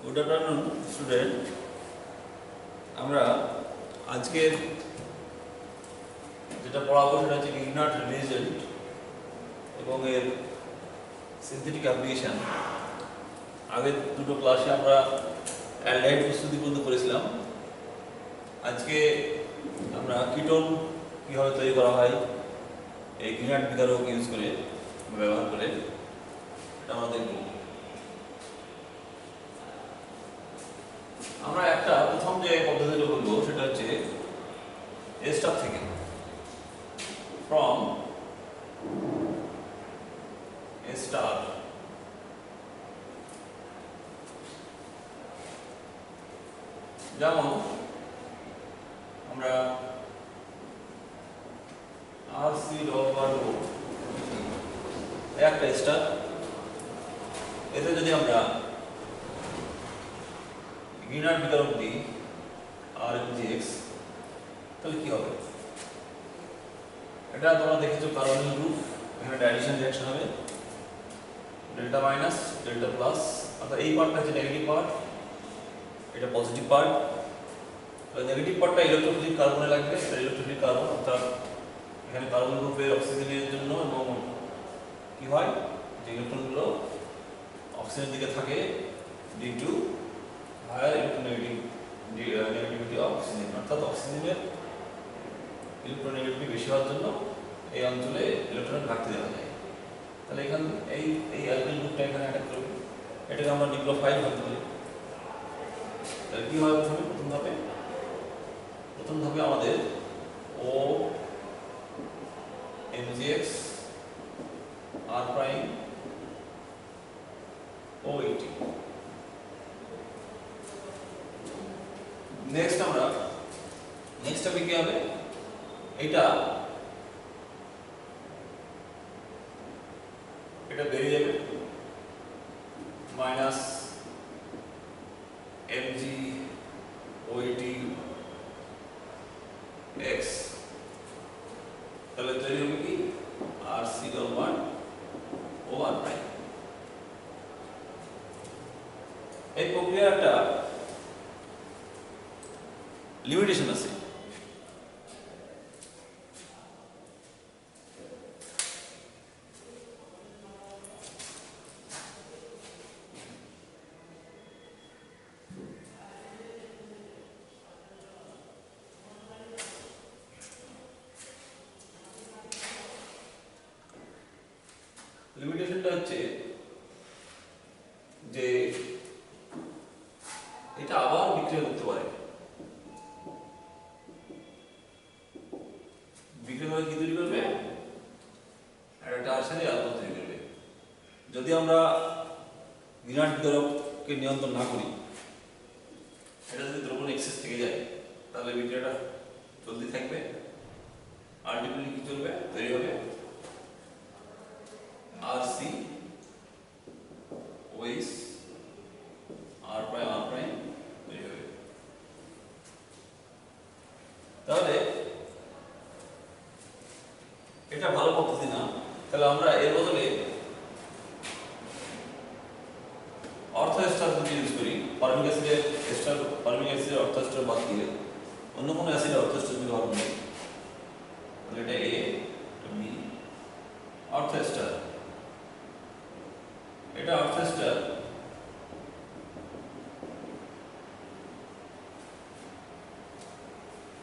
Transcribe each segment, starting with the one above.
Good afternoon student. আমরা আজকের যেটা পড়াবো সেটা হচ্ছে গ্রিনার্ড রিএজেন্ট এবং এর সিনথেটিক অ্যাপ্লিকেশন। আগের দুটো ক্লাসে আমরা অ্যালডাইড প্রস্তুতি পর্যন্ত করেছিলাম। আজকে আমরা কিটোন কীভাবে তৈরি করা হয় এই গ্রিনার্ড বিকারক ইউজ করে ব্যবহার করে এটা আমরা দেখব। আমরা একটা প্রথম যে পদ্ধতিটা বলবো সেটা হচ্ছে স্টার থেকে, ফ্রম স্টার। যেমন আমরা RC একটা স্টার, এতে যদি আমরা গ্রিনার্ড বিকারক দিই RMGX, তাহলে কি হবে? এটা তোমরা দেখেছো কার্বনিল গ্রুপ, এখানে অ্যাডিশন রিঅ্যাকশন হবে ডেল্টা মাইনাস ডেল্টা প্লাস, অর্থাৎ এই পার্টটা হচ্ছে নেগেটিভ পার্ট, এটা পজিটিভ পার্ট। তাহলে নেগেটিভ পার্টটা ইলেকট্রোফিলিক কার্বনে লাগবে, এটা ইলেকট্রোফিলিক কার্বন, অর্থাৎ এখানে কার্বন গ্রুপের অক্সিজেনের জন্য এবং কি হয় যে ইলেকট্রনগুলো অক্সিজেনের দিকে থাকে due to higher electronegativity of oxygen, অর্থাৎ অক্সিজেনের ইলেকট্রোনেগেটিভিটি বেশি হওয়ার জন্য এই অঞ্চলে ইলেকট্রনের ঘাটতি দেখা যায়। তাহলে এখানে এই অ্যালকিল গ্রুপটা এখানে অ্যাটাক করবে, এটাকে আমরা নিউক্লিওফাইল ভাবতে পারি। তাহলে কি হয় প্রথম ধাপে আমাদের OMGX R prime OET। Next স্টেপে কি হবে? এটা বেরিয়ে যাবে মাইনাস MgOET X, তাহলে তৈরি হবে কি RC1 ও R প্রাইম। এই প্রক্রিয়ার একটা লিমিটেশন আছে। লিমিটেশনটা হচ্ছে যে এটা আবার বিক্রিয়া করতে পারে। বিক্রিয়া করে কি তৈরি করবে? একটা তার সাথে আলকোহল তৈরি করবে। যদি আমরা গ্রিনার্ড বিকারককে নিয়ন্ত্রণ না করি, এটা যদি দ্রবণ এক্সেস থেকে যায়, তাহলে বিক্রিয়াটা চলতে থাকবে। আলটিমেটলি কি চলবে? তৈরি হবে RC OH R প্রাইম তৈরি হবে। তাহলে এটা ভালো পদ্ধতি না। তাহলে আমরা এর বদলে অর্থো এস্টার যদি ইউজ করি, ফর্মিক অ্যাসিডের অর্থো এস্টার বাদ দিয়ে অন্য কোনো অ্যাসিডের অর্থো এস্টার যদি ব্যবহার করি, তাহলে এটা A, B অর্থো এস্টার, এটা অর্থো এস্টার।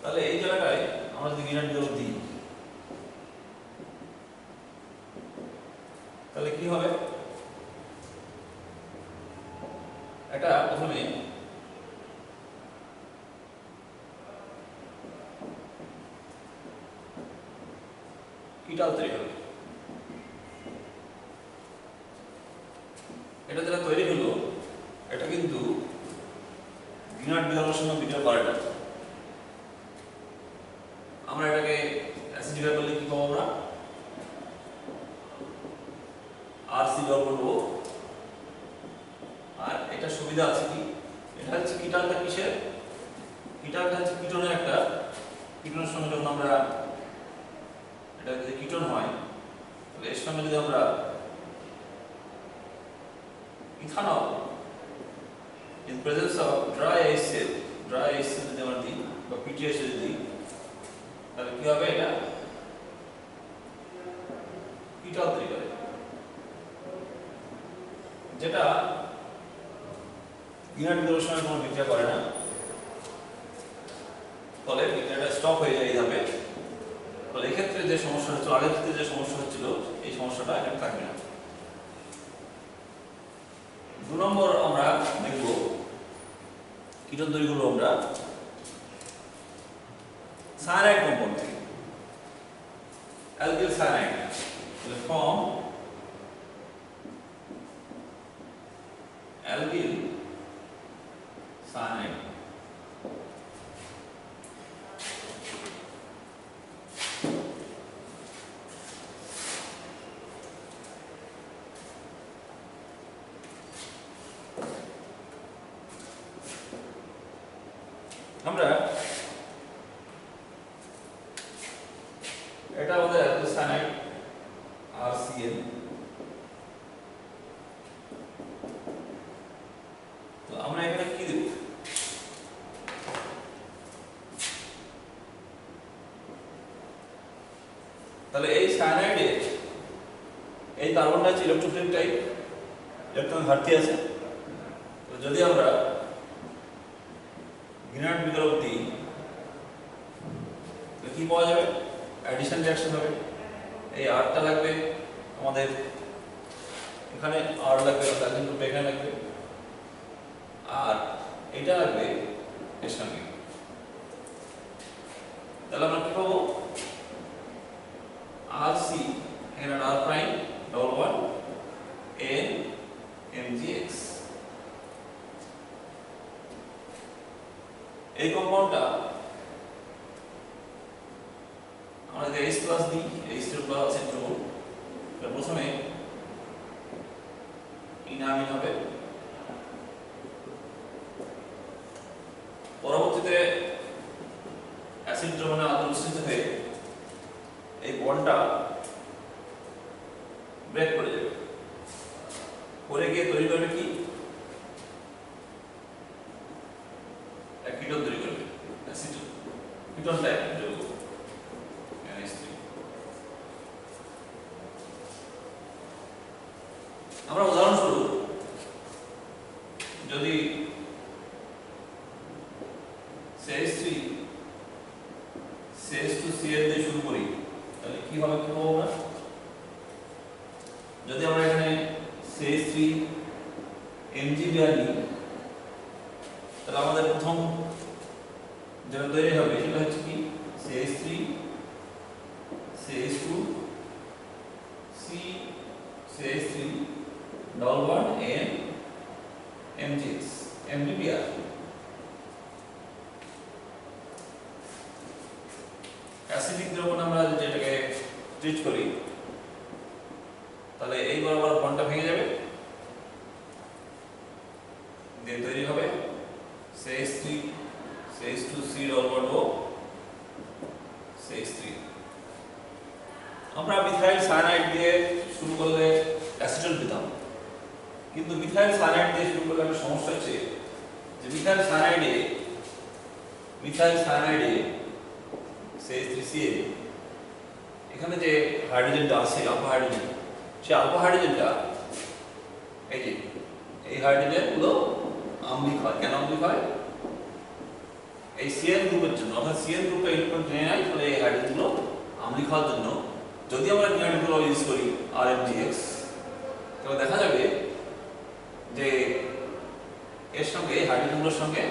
তাহলে এই জায়গাটায় আমরা যদি গ্রিনার্ড বিকারক দিই, তাহলে কি হবে? এটা প্রথমে কিটাল তৈরি হবে। এটা যেটা তৈরি হলো, এটা কিন্তু গ্রিনার্ড বিকারকের সঙ্গে বিক্রিয়া করে না। আমরা এটাকে অ্যাসিডিফাই করলে কি পাবো? আমরা RC≡O। আর এটা সুবিধা আছে কি, এটা হচ্ছে কিটালটা কিসের? কিটালটা হচ্ছে কিটোনের একটা, কিটোনের সঙ্গে যখন আমরা এটা যদি কিটোন হয়, তাহলে এর সঙ্গে যদি আমরা ethanol presence of dry HCl যদি আমরা দিই বা PTH যদি দিই তাহলে কি হবে, এটা কিটল তৈরি করে, যেটা গ্রিনার বিক্রিয়ার সময় কোনো বিক্রিয়া করে না, ফলে বিক্রিয়াটা স্টপ হয়ে যায় এইভাবে। ফলে এক্ষেত্রে যে সমস্যা হচ্ছিল, আগের ক্ষেত্রে যে সমস্যা হচ্ছিল এই সমস্যাটা এখানে থাকবে না। 2 নম্বর আমরা দেখব কিটন তৈরি করবো আমরা সায়ানাইড কম্পাউন্ড থেকে, alkyl cyanide form alkyl cyanide. আমরা এটা আমাদের অ্যালকিল সায়ানাইড RCl, তো আমরা এখানে কি দেব, তাহলে এই সায়ানাইডে এই কার্বনটা হচ্ছে ইলেকট্রোফিলিক টাইপ, ইলেকট্রন ঘাটতি আছে। তো যদি আমরা গ্রিনার বিকল্প দিই তাহলে কি পাওয়া যাবে, অ্যাডিশন রিঅ্যাকশন হবে। এই আরটা লাগবে আমাদের এখানে, আর লাগবে অ্যালকিন গ্রুপ এখানে লাগবে, আর এটা লাগবে এর সঙ্গে। তাহলে আমরা কি পাবো, RC এখানে R prime double bond N MgX। এই কম্পাউন্ডটা আমরা যদি H প্লাস দিই, H2 প্লাস H2, প্রথমে ইনঅ্যামিন হবে, পরবর্তীতে অ্যাসিড দ্রবণে আত্মবিস্তৃত হয়ে এই বন্ডটা ব্রেক করে যাবে, করে গিয়ে তৈরি করবে কি, কিটোন তৈরি করবে, অ্যাসিটোন, কিটোন টাইপ যৌগ NH3। আমরা উদাহরণস্বরূপ যদি CH3 CH2Cl দিয়ে শুরু করি তাহলে কি হবে, কি পাবো আমরা, যদি আমরা এখানে CH3 Mg দেওয়া নিই তাহলে আমাদের প্রথম যেটা তৈরি হবে সেটা হচ্ছে কি, CH3 CH2 C CH3 double bond N MgX MgBr। Acidic দ্রবণ আমরা যেটাকে ট্রিট করি তাহলে এই বরাবর বন্ডটা ভেঙে যাবে, দিয়ে তৈরি হবে CH3 CH2C double bond O CH3। আমরা মিথাইল সায়ানাইড দিয়ে শুরু করলে অ্যাসিটন পেতাম, কিন্তু মিথাইল সায়ানাইড দিয়ে শুরু করলে একটা সমস্যা হচ্ছে যে মিথাইল সায়ানাইডে CH3Cl এখানে যে হাইড্রোজেনটা আছে আলফা হাইড্রোজেন, সেই আলফা হাইড্রোজেনটা এই যে এই হাইড্রোজেন গুলো আম্লিক হয়। কেন আম্লিক হয়, এই Cl গ্রুপের জন্য, অর্থাৎ Cl গ্রুপে ইলেকট্রন টেনে নেয়, ফলে এই হাইড্রোজেন গুলো আম্লিক হওয়ার জন্য যদি আমরা গ্রিনার বিকল্প ইউজ করি RMgX তাহলে দেখা যাবে যে এর সঙ্গে এই হাইড্রোজেনগুলোর সঙ্গে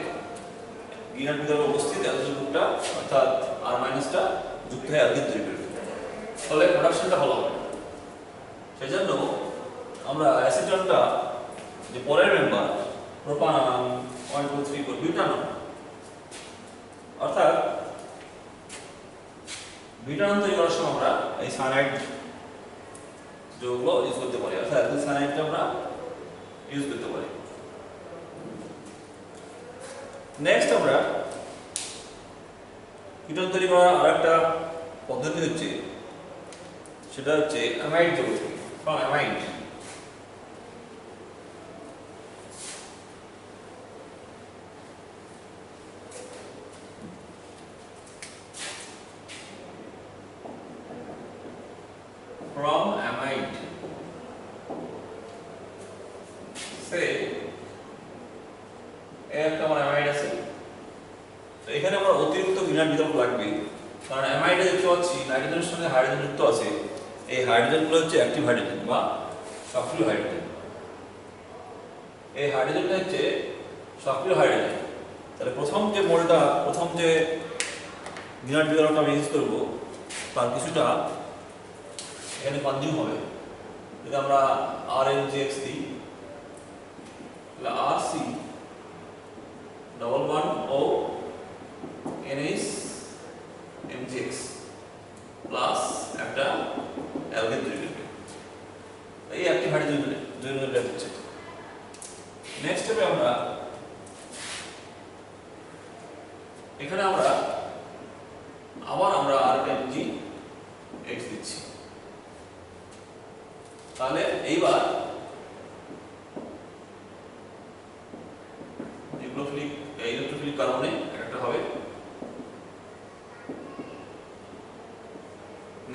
গ্রিনার বিকল্প উপস্থিত অ্যালকিল গ্রুপটা অর্থাৎ R মাইনাসটা যুক্ত হয়ে অ্যালকিন তৈরি করবে, ফলে প্রোডাকশনটা ভালো হবে। সেজন্য আমরা অ্যাসিটনটা যে পরের মেম্বার প্রোপানন 1 2 3 4 বিউটানন, অর্থাৎ বিউটানন তৈরি করার সময় আমরা এই সায়ানাইড যৌগগুলো ইউজ করতে পারি, অর্থাৎ অ্যালকিল সায়ানাইডটা আমরা ইউজ করতে পারি। নেক্সট আমরা কিটোন তৈরি করার আরেকটা পদ্ধতি হচ্ছে, সেটা হচ্ছে অ্যামাইড যৌগ থেকে, অ্যামাইড এই একটা আমার অ্যামাইড আছে। তো এখানে আমার অতিরিক্ত গ্রিনার বিকল্প লাগবে, কারণ অ্যামাইডে দেখতে পাচ্ছি নাইট্রোজেনের সঙ্গে হাইড্রোজেন যুক্ত আছে। এই হাইড্রোজেনগুলো হচ্ছে অ্যাক্টিভ হাইড্রোজেন বা সক্রিয় হাইড্রোজেন। এই হাইড্রোজেনটা হচ্ছে সক্রিয় হাইড্রোজেন। তাহলে প্রথম যে গ্রিনার বিকল্পটা আমি ইউজ করবো তার কিছুটা এখানে কনজিউম হবে। যদি আমরা RMGX দিই তাহলে RC ডবল বন্ড ও NH MgX প্লাস একটা অ্যালকেন তৈরি করবে। এই অ্যাক্টিভ হাইড্রোজেন হচ্ছে। নেক্সট স্টেপে আমরা এখানে আবার RMgX দিচ্ছি। তাহলে এইবার ইলেকট্রোফিলিক কার্বনে একটা হবে।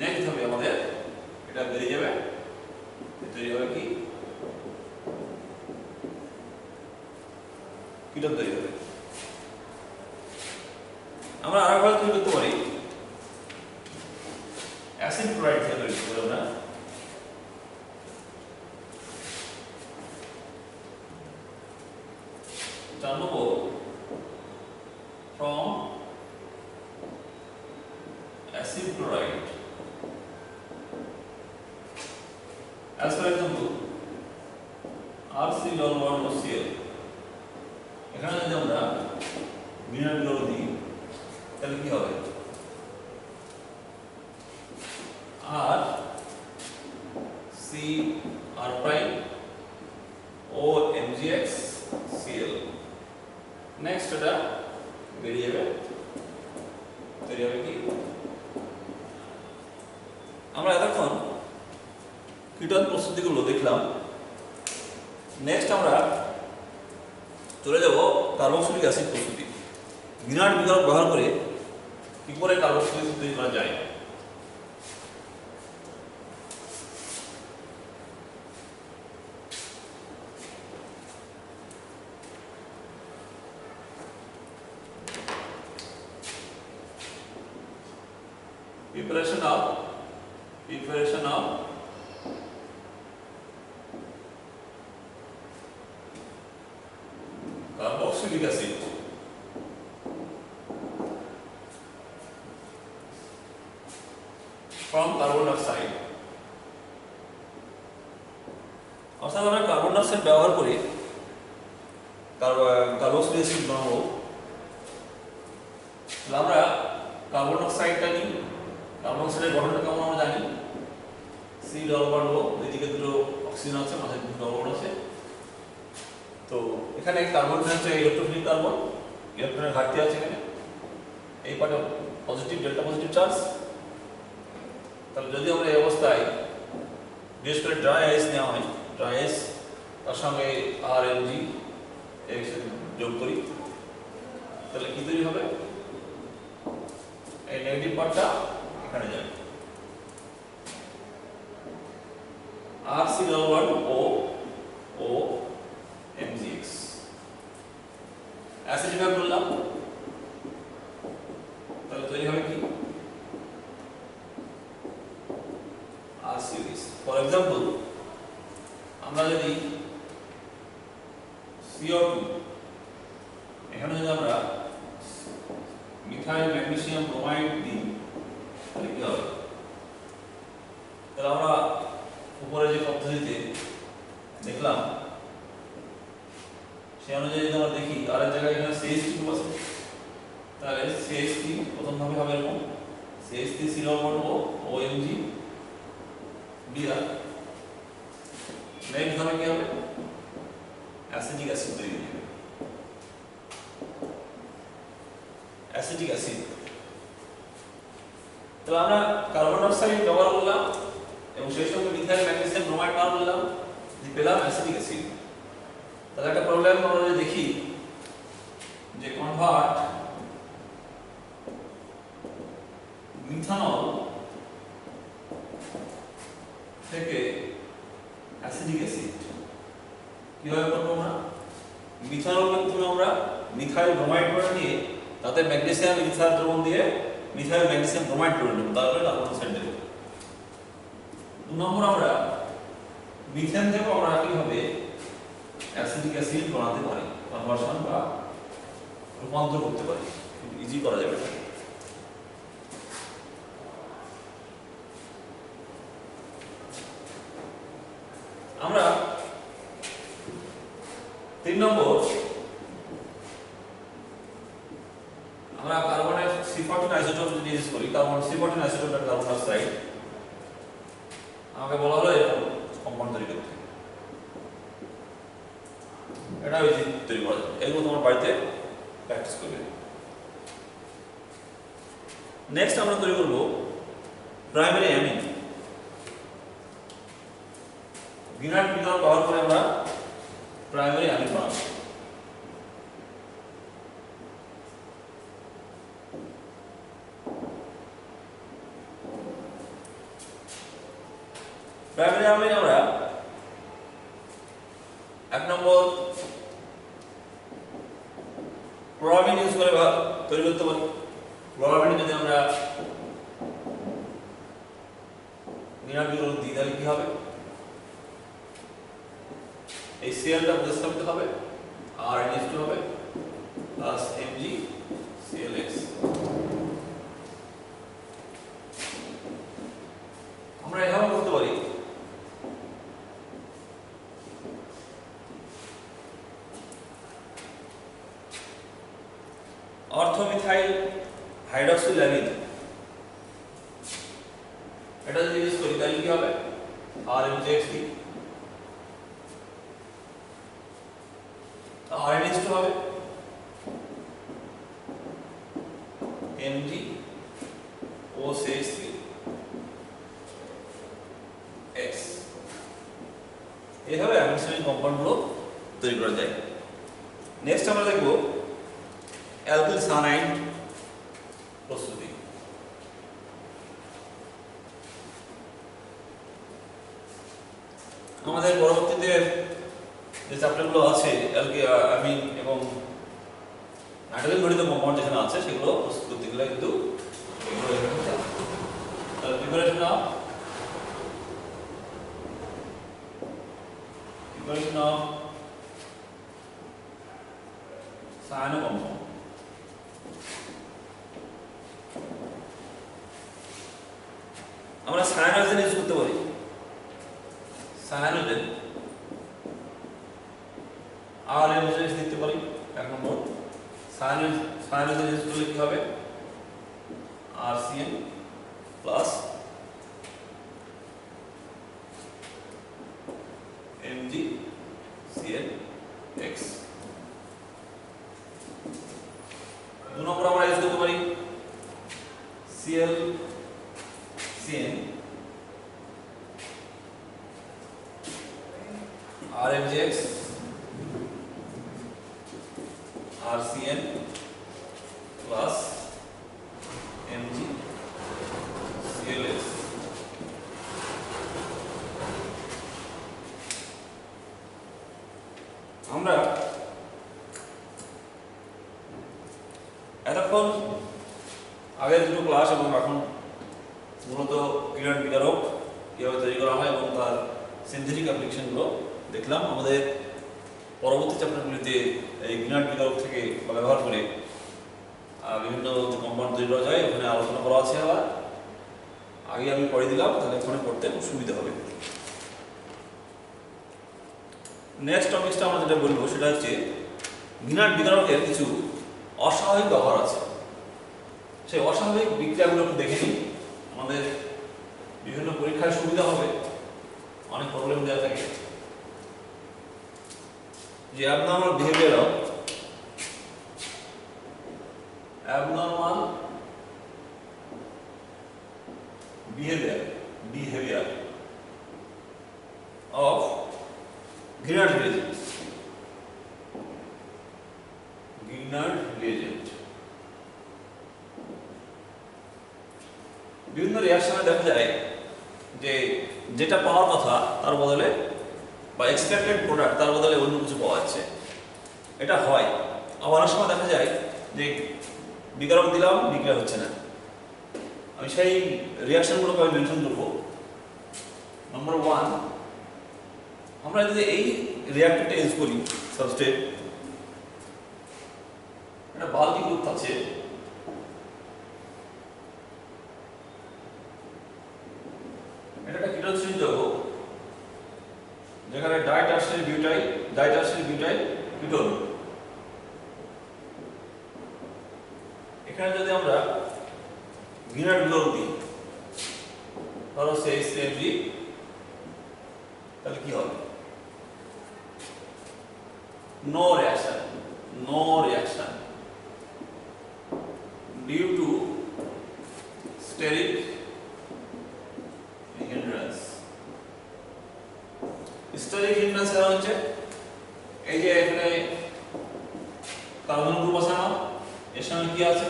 নেক্সট হবে আমাদের এটা বেরিয়ে যাবে, তৈরি হবে কি কিটোন তৈরি হবে। আমরা আরেকভাবে তৈরি করতে পারি, অ্যাসিড ক্লোরাইড থেকে তৈরি করতে পারি। আমরা জানবো from acid chloride as for example RC double bond OCl। এখানে যদি আমরা গ্রিনার বিকল্প দিই তাহলে কি হবে? R C R prime O MgX Cl। Next এটা বেরিয়ে যাবে, তৈরি হবে কি? আমরা এতক্ষণ কিটোন প্রস্তুতিগুলো দেখলাম। নেক্সট আমরা চলে যাব কার্বক্সিলিক অ্যাসিড প্রস্তুতি। গ্রিনার বিকল্প ব্যবহার করে কি করে কার্বক্সিলিক অ্যাসিড তৈরি করা যায়? Preparation of carboxylic acid from carbon dioxide। অর্থাৎ আমরা কার্বন ডাইঅক্সাইড ব্যবহার করে কার্বক্সিলিক অ্যাসিড বানাবো। তাহলে আমরা কার্বন ডাইঅক্সাইডটা নিই। কার্বন ডাইঅক্সাইডের গঠনটা কেমন আমরা জানি, C ডবল বন্ড ও, এদিকে দুটো অক্সিজেন আছে, মাঝে দুটো ডবল বন্ড আছে। তো এখানে কার্বন হচ্ছে ইলেকট্রোফিলিক কার্বন, ইলেকট্রনের ঘাটতি আছে এখানে। এই পার্টে পজিটিভ ডেল্টা পজিটিভ চার্জ। তাহলে যদি আমরা এই অবস্থায় বিশেষ করে ড্রাই আইস নেওয়া হয়, ড্রাই আইস তার সঙ্গে RMgX যোগ করি, তাহলে কি তৈরি হবে? এই নেগেটিভ পার্টটা এখানে যাবে। RC double bond O MgX acid ভাবে বললাম, তাহলে তৈরি হবে কি? RCOS। ফর এক্সাম্পল আমরা যদি CO2 এখানে যদি আমরা মিথাইল ম্যাগনেসিয়াম ব্রোমাইড দিই তাহলে কি হবে? তাহলে আমরা উপরে যে পদ্ধতিতে দেখলাম সেই অনুযায়ী যদি আমরা দেখি আর এক জায়গায় এখানে CH3 আছে, তাহলে CH3 প্রথম ভাবে হবে এরকম CH3 C double bond O OMg Br। Next হবে কি হবে? অ্যাসিটিক অ্যাসিড তৈরি হবে। Acetic acid. তাহলে আমরা কার্বন ডাইঅক্সাইড ব্যবহার করলাম এবং সেই সঙ্গে মিথাইল ম্যাগনেসিয়াম ব্রোমাইড ব্যবহার করলাম, পেলাম অ্যাসিটিক অ্যাসিড। তাহলে একটা প্রবলেম আমরা যদি দেখি যে কনভার্ট মিথানল থেকে অ্যাসিটিক অ্যাসিড কিভাবে করবো? আমরা মিথানলকে প্রথমে আমরা মিথাইল ব্রোমাইড করে নিয়ে তাতে ম্যাগনেসিয়াম ইথার দ্রবণ দিয়ে মিথাইল ম্যাগনেসিয়াম ব্রোমাইড করে নেব, তারপরে কার্বন সাইড দেব। 2 নম্বর আমরা মিথেন থেকে আমরা কিভাবে অ্যাসিটিক অ্যাসিড বানাতে পারি, কনভার্সন বা রূপান্তর করতে পারি, খুব ইজি করা যাবে এটা। আমরা 3 নম্বর আমরা কার্বনের C14 আইসোটোপ যদি ইউজ করি, কার্বন C14 আইসোটোপটা কার্বন ডাইঅক্সাইড, আমাকে বলা হলো এরকম কম্পাউন্ড তৈরি করতে, এটা ইজি তৈরি করা যাবে। এগুলো তোমার বাড়িতে প্র্যাকটিস করবে। নেক্সট আমরা তৈরি করব প্রাইমারি অ্যামিন। গ্রিনার্ড বিকল্প ব্যবহার করে আমরা প্রাইমারি অ্যামিন বানাবো। প্রাইমারি অ্যামিন আমরা 1 নম্বর ক্লোরামিন ইউজ করে তৈরি করতে পারি। ক্লোরামিন যদি আমরা গ্রিনার্ড বিকল্প দিই তাহলে কি হবে, এই সিএলটা প্রতিস্থাপিত হবে আর NH2 হবে প্লাস MgClX। আমরা এভাবে করতে পারি। অর্থোমিথাইল হাইড্রক্সিল্যামিন, এটা যদি ইউজ করি তাহলে কি হবে, RMGX RNH2 হবে MgOCH3X। এইভাবে অ্যামিন কম্পাউন্ডগুলো তৈরি করা যায়। নেক্সট আমরা দেখব অ্যালকিল সায়ানাইড প্রস্তুতি। আমাদের পরবর্তীতে যে চ্যাপ্টারগুলো আছে অ্যামিন এবং নাইট্রোজেন গঠিত কম্পাউন্ড যেখানে আছে সেগুলো প্রস্তুত করতে গেলে কিন্তু প্রিপারেশন অফ সায়ানো কম্পাউন্ড। আমরা সায়ানোজেন ইউজ করতে পারি। সায়ানোজেন RMGX দিতে পারি 1 নম্বর। সায়ানোজেন ইউজ করলে কি হবে, RCN প্লাস MgClX। 2 নম্বর আমরা ইউজ করতে পারি ClCN RMGX RCN plus MgClX। আমরা এতক্ষণ আগের দুটো ক্লাস এবং এখন মূলত গ্রিনার্ড বিকারক কিভাবে তৈরি করা হয় এবং তার সিনথেটিক অ্যাপ্লিকেশনগুলো দেখলাম। আমাদের পরবর্তী চ্যাপ্টারগুলিতে এই গ্রিনার্ড বিকারক থেকে ব্যবহার করে বিভিন্ন কম্পাউন্ড তৈরি করা যায় ওখানে আলোচনা করা আছে। আবার আগে আমি পড়ে দিলাম, তাহলে এখানে পড়তে খুব সুবিধা হবে। নেক্সট টপিকটা আমরা যেটা বলবো সেটা হচ্ছে গ্রিনার্ড বিকারকের কিছু অস্বাভাবিক ব্যবহার আছে। সেই অস্বাভাবিক বিক্রিয়াগুলো একটু দেখে নিই, আমাদের বিভিন্ন পরীক্ষায় সুবিধা হবে। অনেক প্রবলেম দেওয়া থাকে যে abnormal behavior of Grignard reagent। বিভিন্ন রিঅ্যাকশনে দেখা যায় যে যেটা পাওয়ার কথা তার বদলে বা এক্সপেক্টেড প্রোডাক্ট তার বদলে অন্য কিছু পাওয়া যাচ্ছে। এটা হয় আবার অনেক সময় দেখা যায় যে বিকারক দিলাম, বিক্রিয়া হচ্ছে না। আমি সেই রিয়াকশনগুলোকে আমি মেনশন করবো। নাম্বার 1, আমরা যদি এই রিঅ্যাক্টরটা ইউজ করি, সাবস্ট্রেট, একটা বাল্কি গ্রুপ আছে, এটা একটা কিটোনশীল যৌগ যেখানে ডাইটারশিয়ারি বিউটাইল কিটোন। এখানে যদি আমরা ভিনাইল গ্লোর দিই, ধরো CH3Hg, তাহলে কি হবে? No reaction due to steric hindrance. Steric hindrance এর হচ্ছে এই যে এখানে কার্বন গ্রুপ আছে না, এর সঙ্গে কি আছে?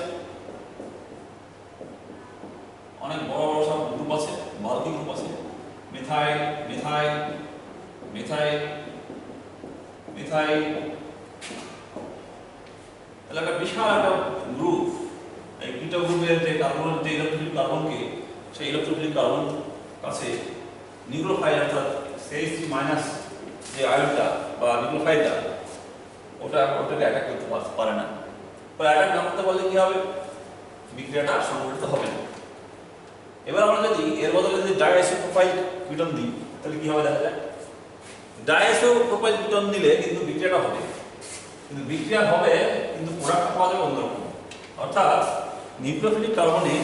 অনেক বড় বড় সব গ্রুপ আছে, বাল্কি গ্রুপ আছে, মিথাইল মিথাইল মিথাইল মিথাইল, তাহলে একটা বিশাল একটা গ্রুপ। এই কিটো গ্রুপের যে কার্বন, যে ইলেকট্রোফিলিক কার্বনকে সেই ইলেকট্রোফিলিক কার্বন কাছে নিউক্লিওফাইল অর্থাৎ CH3- যে আয়নটা বা নিউক্লিওফাইলটা ওটাকে অ্যাটাক করতে পারে না। অ্যাটাক না করতে পারলে কি হবে? বিক্রিয়াটা সংঘটিত হবে না। এবার আমরা যদি এর বদলে যদি ডাইআইসোপ্রোপাইল কিটোন দিই, তাহলে কি হবে দেখা যায়? ডাইআইসোপ্রোপাইল কিটোন দিলে কিন্তু বিক্রিয়াটা হবে, কিন্তু বিক্রিয়া হবে কিন্তু প্রোডাক্ট পাওয়া যাবে অন্যরকম। অর্থাৎ নিউক্লিওফিলিক কার্বনে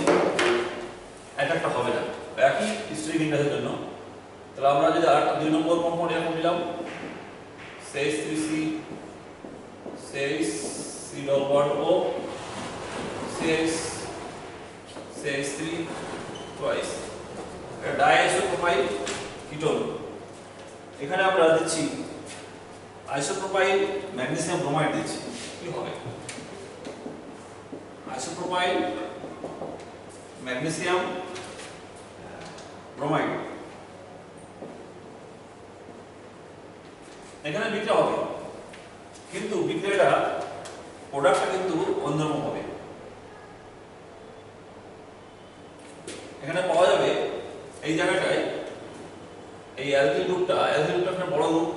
অ্যাটাকটা হবে না একই স্টেরিক হিন্ড্রেন্সের জন্য। তাহলে আমরা যদি আরেকটা 2 নম্বর কম্পাউন্ড এরকম নিলাম, CH3C CH3O CH3 twice, এটা ডাইআইসোপ্রোপাইল কিটোন। এখানে আমরা দিচ্ছি আইসোপ্রোপাইল ম্যাগনেসিয়াম ব্রোমাইড দিচ্ছি, কি হবে? আইসোপ্রোপাইল ম্যাগনেসিয়াম ব্রোমাইড, এখানে বিক্রিয়া হবে কিন্তু বিক্রিয়াটা প্রোডাক্টটা কিন্তু অন্যরকম হবে। এখানে পাওয়া যাবে এই জায়গাটায় এই অ্যালকিল গ্রুপটা একটা বড় গ্রুপ,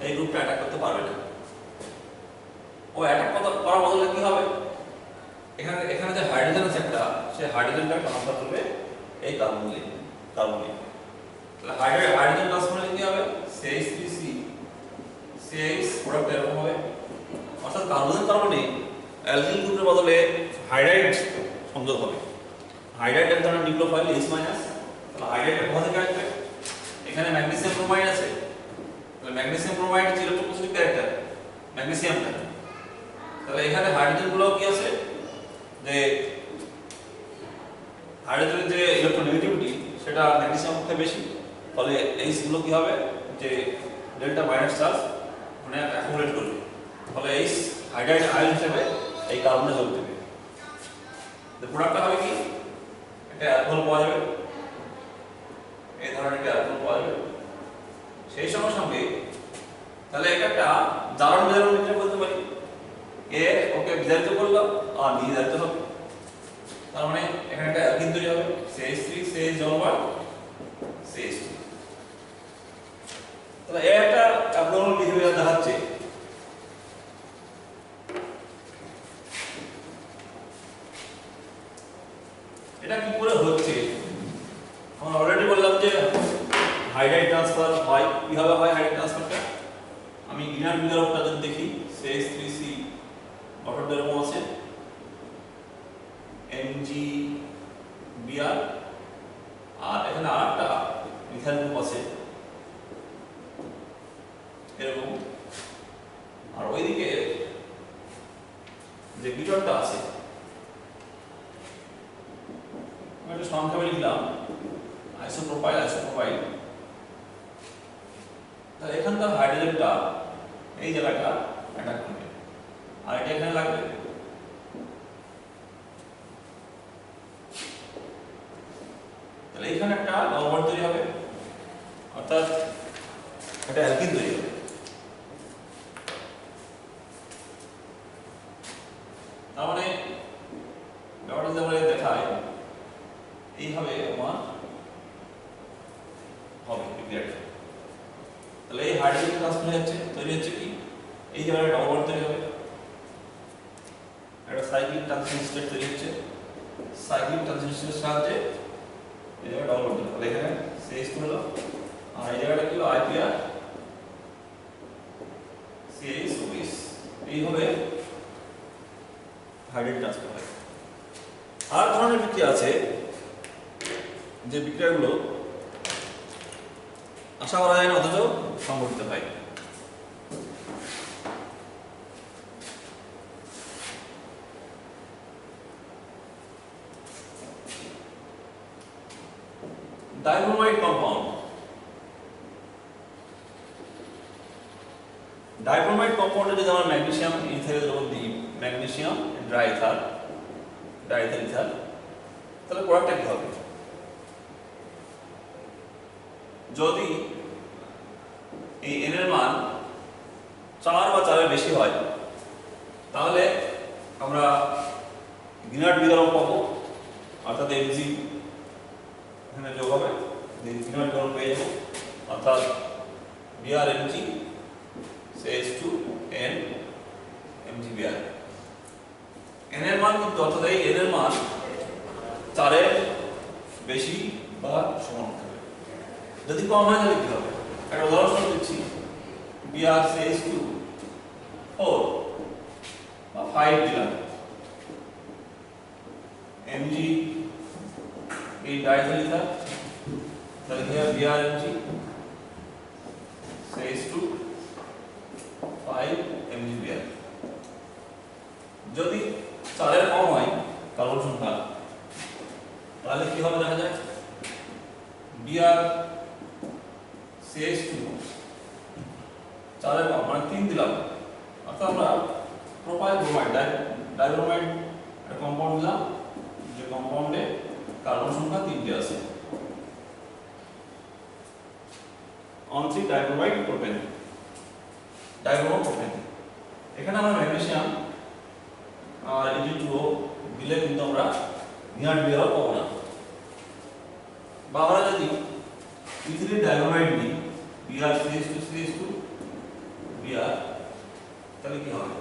এই গ্রুপটা অ্যাটাক করতে পারবে না। ও অ্যাটাক করার বদলে কি হবে? এখানে যে হাইড্রোজেন আছে একটা, সেই হাইড্রোজেনটা ট্রান্সফার করবে এই কার্বনে। তাহলে হাইড্রোজেন ট্রান্সফার হলে কি হবে? CH3C CH প্রোডাক্ট এরকম হবে। অর্থাৎ কার্বনে অ্যালকিল গ্রুপের বদলে হাইড্রাইড সংযোগ হবে। হাইড্রাইড এক ধরনের নিউক্লিওফাইল H-, তাহলে হাইড্রাইডটা কোথা থেকে আসবে? এখানে ম্যাগনেসিয়াম ব্রোমাইড আছে, তাহলে ম্যাগনেসিয়াম ব্রোমাইড এর ইলেকট্রোপজিটিভ ক্যারেক্টার ম্যাগনেসিয়ামটা। তাহলে এখানে হাইড্রোজেন গুলো কি আছে, যে হাইড্রোজেনের যে ইলেকট্রোনেগেটিভিটি সেটা ম্যাগনেসিয়াম থেকে বেশি, ফলে H গুলো কি হবে, যে ডেল্টা মাইনাস চার্জ মানে অ্যাকুমুলেট করবে, ফলে H হাইড্রাইড আয়ন হিসেবে এই কার্বনে যোগ দেবে। তো প্রোডাক্টটা হবে কি? একটা অ্যালকোহল পাওয়া যাবে, এই ধরনের একটা অ্যালকোহল পাওয়া যাবে। সেই সঙ্গে সঙ্গে তাহলে এটা একটা জারণ বিজারণ বিক্রিয়া বলতে পারি। ওকে বিজারিত করলাম আর নির্ধারিত হবে, তার মানে এখানে একটা অ্যালকিন তৈরি হবে, CH3 CH জলবার CH2। তাহলে এই একটা অ্যাবনর্মাল বিহেভিয়ার দেখাচ্ছে। এটা কি করে হচ্ছে? আমরা অলরেডি বললাম যে হাইড্রাইড ট্রান্সফার হয়। কিভাবে হয় হাইড্রাইড ট্রান্সফারটা? আমি গ্রিনার বিজারকটা যদি দেখি, CH3C গঠনটা এরকম আছে, MgBr, আর এখানে আরেকটা মিথাইল গ্রুপ আছে এরকম, আর ওইদিকে যে কিটোনটা আছে আমি একটা সংক্ষেপে লিখলাম আইসোপ্রোপাইল। তাহলে এখানকার হাইড্রোজেনটা এই জায়গাটা অ্যাটাক করবে আর এটা এখানে লাগবে। তাহলে এখানে একটা লবণ তৈরি হবে, অর্থাৎ একটা অ্যালকিন তৈরি হবে। তার মানে ব্যাপারটা যদি আমরা দেখাই এইভাবে আমার হবে বিক্রিয়াটা। তাহলে এই হাইড্রোজেন ট্রান্সফার হচ্ছে তৈরি হচ্ছে কি এই জায়গায় ডবল বন্ড তৈরি হবে, একটা সাইক্লিক ট্রানজিশন স্টেট তৈরি হচ্ছে, সাইক্লিক ট্রানজিশনের সাহায্যে এই জায়গায় ডবল বন্ড তাহলে এখানে CH2 হলো আর এই জায়গাটা কি হলো IPR CH2OH এইভাবে হাইড্রোজেন ট্রান্সফার হয়। আর ধরনের বিক্রিয়া আছে যে বিক্রিয়াগুলো আশা করা যায় না অথচ সংঘটিত হয়। ডাইব্রোমাইড কম্পাউন্ড, ডাইব্রোমাইড কম্পাউন্ডে যদি আমরা ম্যাগনেসিয়াম ইথাইলের দ্রবণ দিই, ম্যাগনেসিয়াম ডাইইথার ইথার, তাহলে প্রোডাক্টটা কি হবে? যদি এই n এর মান 4 বা 4 এর বেশি হয় তাহলে আমরা গ্রিনার্ড বিকরণ পাবো, অর্থাৎ Mg এখানে যোগ হবে, গ্রিনার্ড বিকরণ পেয়ে যাবো, অর্থাৎ BrMg CH2n MgBr। n এর মান কিন্তু অর্থাৎ এই n এর মান 4 এর বেশি বা সমান হবে। যদি কম হয় তাহলে কি হবে? একটা উদাহরণ দিচ্ছি, Br CH2 4 বা 5 দিলাম, Mg এই ডাইইথাইল ইথার, তাহলে কি হবে BrMg CH2 5 MgBr। যদি 4 এর কম হয় কার্বন সংখ্যা তাহলে কি হবে দেখা যায়, Br CH2 4 এর কম মানে 3 দিলাম, অর্থাৎ আমরা প্রোপাইল ব্রোমাইড ডাইব্রোমাইড একটা কম্পাউন্ড দিলাম যে কম্পাউন্ডে কার্বন সংখ্যা 3টি আছে, on3 ডাইব্রোমাইড প্রোপেন, ডাইব্রোমো প্রোপেন। এখানে আমরা ম্যাগনেসিয়াম আর Mg2O দিলে কিন্তু আমরা গ্রিনার্ড বিকরণ পাবো না। বা আমরা যদি ইথিলিন ডাইব্রোমাইড নিই Br CH2 Br, তাহলে কি হবে?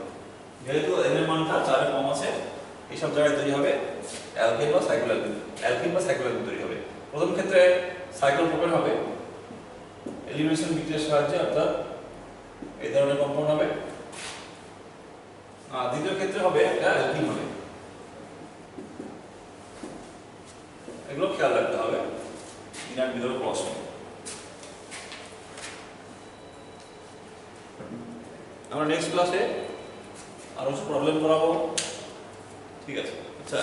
যেহেতু n এর মানটা 4 এর কম আছে এই সব জায়গায় তৈরি হবে অ্যালকেন বা সাইক্লোঅ্যালকেন তৈরি হবে। প্রথম ক্ষেত্রে সাইক্লোপ্রোপেন হবে এলিমিনেশন বিক্রিয়ার সাহায্যে, অর্থাৎ এই ধরনের কম্পাউন্ড হবে। আর দ্বিতীয় ক্ষেত্রে হবে এটা অ্যালকিন হবে। এগুলো খেয়াল রাখতে হবে গ্রিনার্ড বিকরণ প্রশ্ন। আমরা নেক্সট ক্লাসে আরো প্রবলেম করাবো, ঠিক আছে? আচ্ছা।